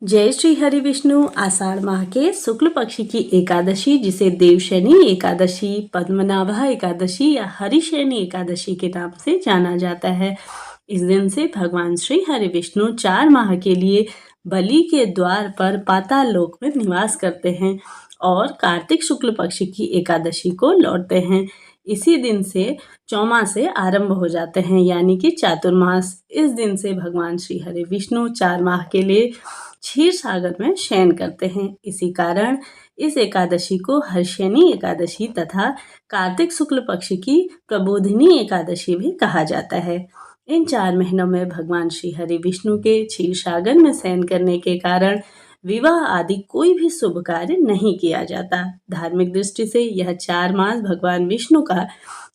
जय श्री हरि विष्णु। आषाढ़ माह के शुक्ल पक्ष की एकादशी, जिसे देवशयनी एकादशी, पद्मनाभा एकादशी या हरिशयनी एकादशी के नाम से जाना जाता है। इस दिन से भगवान श्री हरि विष्णु 4 माह के लिए बलि के द्वार पर पाताल लोक में निवास करते हैं और कार्तिक शुक्ल पक्ष की एकादशी को लौटते हैं। इसी दिन से चौमासे आरंभ हो जाते हैं, यानी कि चातुर्मास। इस दिन से भगवान श्री हरि विष्णु 4 माह के लिए क्षीर सागर में शयन करते हैं। इसी कारण इस एकादशी को हर्षियनी एकादशी तथा कार्तिक शुक्ल पक्ष की प्रबोधिनी एकादशी भी कहा जाता है। इन 4 महीनों में भगवान श्री हरि विष्णु के क्षीर सागर में शयन करने के कारण विवाह आदि कोई भी शुभ कार्य नहीं किया जाता। धार्मिक दृष्टि से यह 4 मास भगवान विष्णु का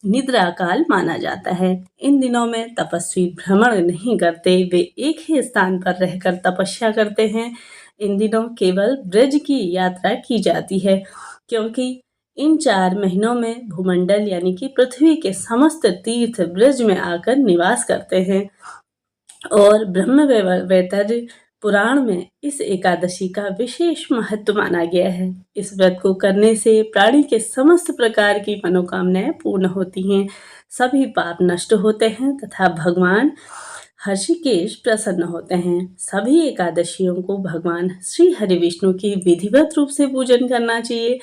निद्रा काल माना जाता है। इन दिनों में तपस्वी भ्रमण नहीं करते, वे एक ही स्थान पर रहकर तपस्या करते हैं। इन दिनों केवल ब्रज की यात्रा की जाती है, क्योंकि इन 4 महीनों में भूमंडल यानी कि पृथ्वी के समस्त तीर्थ ब्रज में आकर निवास करते हैं। और ब्रह्मवैवर्त पुराण में इस एकादशी का विशेष महत्व माना गया है। इस व्रत को करने से प्राणी के समस्त प्रकार की मनोकामनाएं पूर्ण होती हैं, सभी पाप नष्ट होते हैं तथा भगवान हर्षिकेश प्रसन्न होते हैं। सभी एकादशियों को भगवान श्री हरि विष्णु की विधिवत रूप से पूजन करना चाहिए,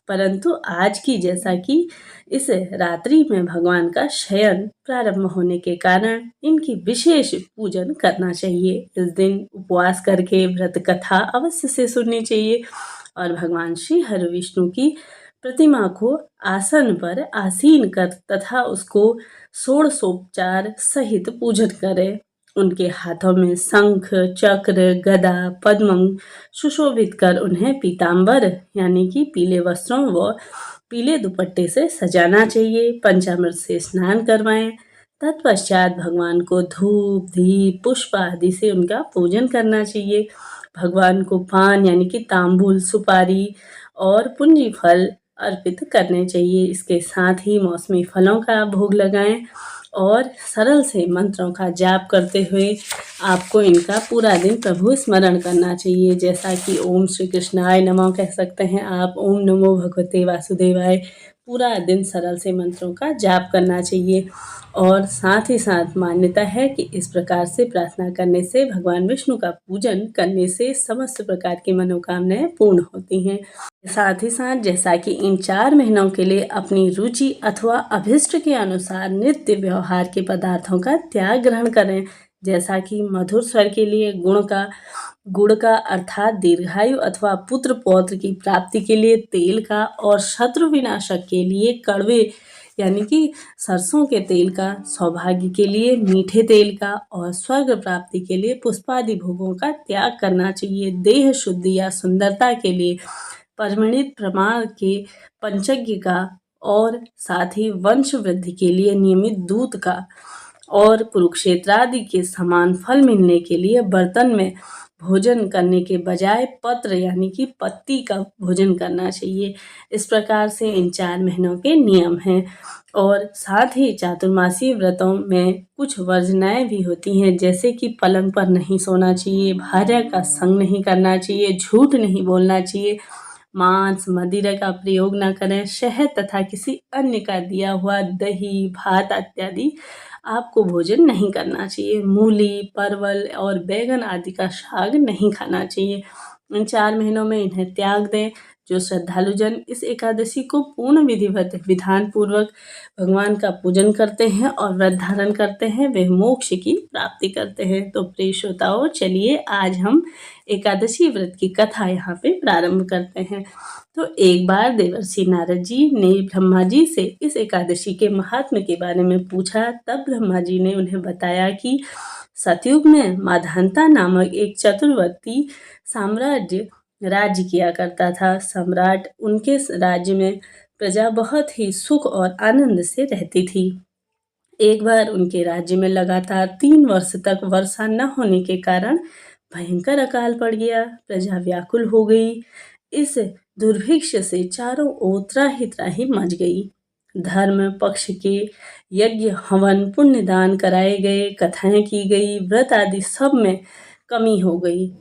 परंतु आज की जैसा कि इस रात्रि में भगवान का शयन प्रारंभ होने के कारण इनकी विशेष पूजन करना चाहिए। इस दिन उपवास करके व्रत कथा अवश्य से सुननी चाहिए और भगवान श्री हरि विष्णु की प्रतिमा को आसन पर आसीन कर तथा उसको षोडशोपचार सहित पूजन करें। उनके हाथों में शंख, चक्र, गदा, पद्म सुशोभित कर उन्हें पीतांबर यानी कि पीले वस्त्रों व पीले दुपट्टे से सजाना चाहिए। पंचामृत से स्नान करवाएं। तत्पश्चात भगवान को धूप, दीप, पुष्प आदि से उनका पूजन करना चाहिए। भगवान को पान यानी कि तांबूल, सुपारी और पुंजी फल अर्पित करने चाहिए। इसके साथ ही मौसमी फलों का भोग लगाएं और सरल से मंत्रों का जाप करते हुए आपको इनका पूरा दिन प्रभु स्मरण करना चाहिए। जैसा कि ओम श्री कृष्णाय नमः कह सकते हैं आप, ओम नमो भगवते वासुदेवाय। पूरा दिन सरल से मंत्रों का जाप करना चाहिए। और साथ ही साथ मान्यता है कि इस प्रकार से प्रार्थना करने से, भगवान विष्णु का पूजन करने से समस्त प्रकार की मनोकामनाएं पूर्ण होती हैं। साथ ही साथ जैसा कि इन 4 महीनों के लिए अपनी रुचि अथवा अभिष्ट के अनुसार नित्य व्यवहार के पदार्थों का त्याग ग्रहण करें। जैसा कि मधुर स्वर के लिए गुड़ का अर्थात दीर्घायु अथवा पुत्र पौत्र की प्राप्ति के लिए तेल का, और शत्रु विनाशक के लिए कड़वे यानी कि सरसों के तेल का, सौभाग्य के लिए मीठे तेल का और स्वर्ग प्राप्ति के लिए पुष्पादि भोगों का त्याग करना चाहिए। देह शुद्धि या सुंदरता के लिए परिणित प्रमाण के पंचज्ञ का और साथ ही वंश वृद्धि के लिए नियमित दूध का और कुरुक्षेत्र आदि के समान फल मिलने के लिए बर्तन में भोजन करने के बजाय पत्र यानी कि पत्ती का भोजन करना चाहिए। इस प्रकार से इन 4 महीनों के नियम हैं। और साथ ही चातुर्मासी व्रतों में कुछ वर्जनाएं भी होती हैं, जैसे कि पलंग पर नहीं सोना चाहिए, भार्या का संग नहीं करना चाहिए, झूठ नहीं बोलना चाहिए, मांस मदिरा का प्रयोग न करें, शहद तथा किसी अन्य का दिया हुआ दही, भात इत्यादि आपको भोजन नहीं करना चाहिए। मूली, परवल और बैगन आदि का साग नहीं खाना चाहिए। इन 4 महीनों में इन्हें त्याग दें। जो श्रद्धालुजन इस एकादशी को पूर्ण विधिवत विधान पूर्वक भगवान का पूजन करते हैं और व्रत धारण करते हैं, वे मोक्ष की प्राप्ति करते हैं। तो प्रिय श्रोताओं, चलिए आज हम एकादशी व्रत की कथा यहाँ पे प्रारंभ करते हैं। तो एक बार देवर्षि नारद जी ने ब्रह्मा जी से इस एकादशी के महात्म्य के बारे में पूछा। तब ब्रह्मा जी ने उन्हें बताया कि सतयुग में माधानता नामक एक चतुर्वर्ती साम्राज्य राज्य किया करता था। सम्राट उनके राज्य में प्रजा बहुत ही सुख और आनंद से रहती थी। एक बार उनके राज्य में लगातार 3 वर्ष तक वर्षा न होने के कारण भयंकर अकाल पड़ गया। प्रजा व्याकुल हो गई। इस दुर्भिक्ष से चारों ओर त्राहि त्राहि मच गई। धर्म पक्ष के यज्ञ, हवन, पुण्य दान कराए गए, कथाएं की गई, व्रत आदि सब में कमी हो गई।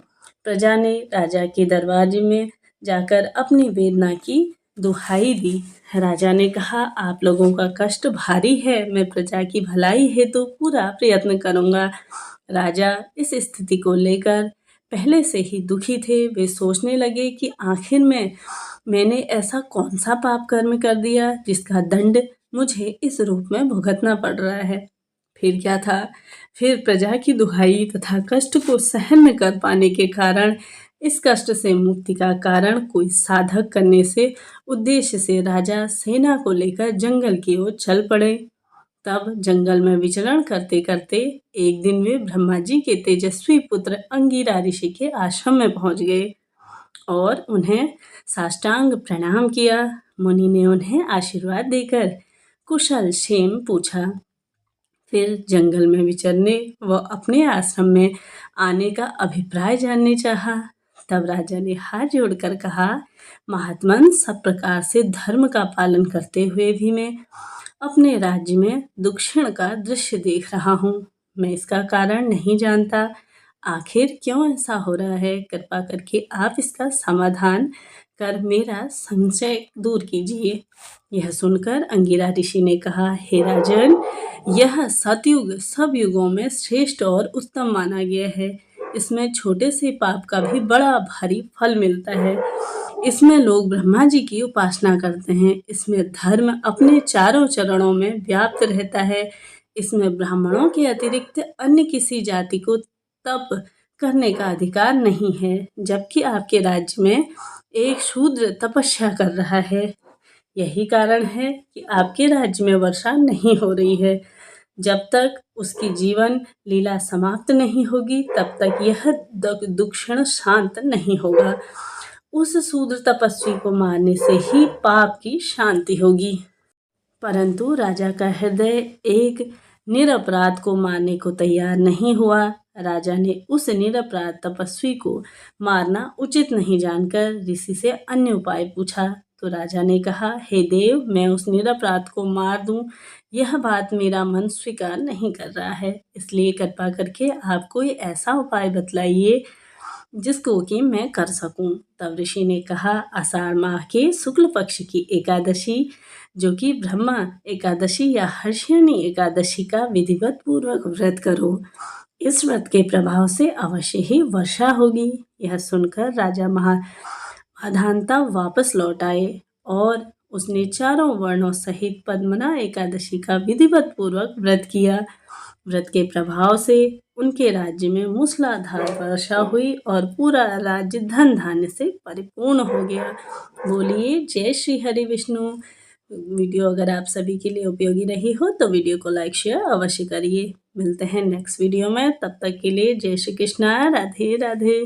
प्रजा ने राजा के दरबार में जाकर अपनी वेदना की दुहाई दी। राजा ने कहा, आप लोगों का कष्ट भारी है, मैं प्रजा की भलाई हेतु पूरा प्रयत्न करूँगा। राजा इस स्थिति को लेकर पहले से ही दुखी थे। वे सोचने लगे कि आखिर में मैंने ऐसा कौन सा पाप कर्म कर दिया जिसका दंड मुझे इस रूप में भुगतना पड़ रहा है। फिर क्या था? फिर प्रजा की दुहाई तथा कष्ट को सहन न कर पाने के कारण, इस कष्ट से मुक्ति का कारण कोई साधक करने से उद्देश्य से राजा सेना को लेकर जंगल की ओर चल पड़े। तब जंगल में विचरण करते करते एक दिन वे ब्रह्मा जी के तेजस्वी पुत्र अंगिरा ऋषि के आश्रम में पहुंच गए और उन्हें साष्टांग प्रणाम किया। मुनि ने उन्हें आशीर्वाद देकर कुशल क्षेम पूछा। फिर जंगल में विचरने व अपने आश्रम में आने का अभिप्राय जानने चाहा। तब राजा ने हाथ जोड़कर कहा, महात्मन, सब प्रकार से धर्म का पालन करते हुए भी मैं अपने राज्य में दुक्षण का दृश्य देख रहा हूँ। मैं इसका कारण नहीं जानता। आखिर क्यों ऐसा हो रहा है? कृपा करके आप इसका समाधान कर मेरा संशय दूर कीजिए। यह सुनकर अंगिरा ऋषि ने कहा, हे राजन, यह सतयुग सब युगों में श्रेष्ठ और उत्तम माना गया है। इसमें छोटे से पाप का भी बड़ा भारी फल मिलता है। इसमें लोग ब्रह्मा जी की उपासना करते हैं। इसमें धर्म अपने चारों चरणों में व्याप्त रहता है। इसमें ब्राह्मणों के अतिरिक्त अन्य किसी जाति को तप करने का अधिकार नहीं है, जबकि आपके राज्य में एक शूद्र तपस्या कर रहा है। यही कारण है कि आपके राज्य में वर्षा नहीं हो रही है। जब तक उसकी जीवन लीला समाप्त नहीं होगी, तब तक यह दुक्षण शांत नहीं होगा। उस शूद्र तपस्वी को मारने से ही पाप की शांति होगी। परंतु राजा का हृदय एक निरपराध को मारने को तैयार नहीं हुआ। राजा ने उस निरपराध तपस्वी को मारना उचित नहीं जानकर ऋषि से अन्य उपाय पूछा। तो राजा ने कहा, हे देव, मैं उस निरपराध को मार दूं, यह बात मेरा मन स्वीकार नहीं कर रहा है। इसलिए कृपा करके आप कोई ऐसा उपाय बतलाइए जिसको कि मैं कर सकूं। तब ऋषि ने कहा, आषाढ़ माह के शुक्ल पक्ष की एकादशी, जो कि ब्रह्मा एकादशी या हर्षिणी एकादशी का विधिवत पूर्वक व्रत करो। इस व्रत के प्रभाव से अवश्य ही वर्षा होगी। यह सुनकर राजा महाधानता वापस लौट आए और उसने चारों वर्णों सहित पद्मना एकादशी का विधिवत पूर्वक व्रत किया। व्रत के प्रभाव से उनके राज्य में मूसलाधार वर्षा हुई और पूरा राज्य धन धान्य से परिपूर्ण हो गया। बोलिए जय श्री हरि विष्णु। वीडियो अगर आप सभी के लिए उपयोगी रही हो तो वीडियो को लाइक शेयर अवश्य करिए। मिलते हैं नेक्स्ट वीडियो में, तब तक के लिए जय श्री कृष्णा, राधे राधे।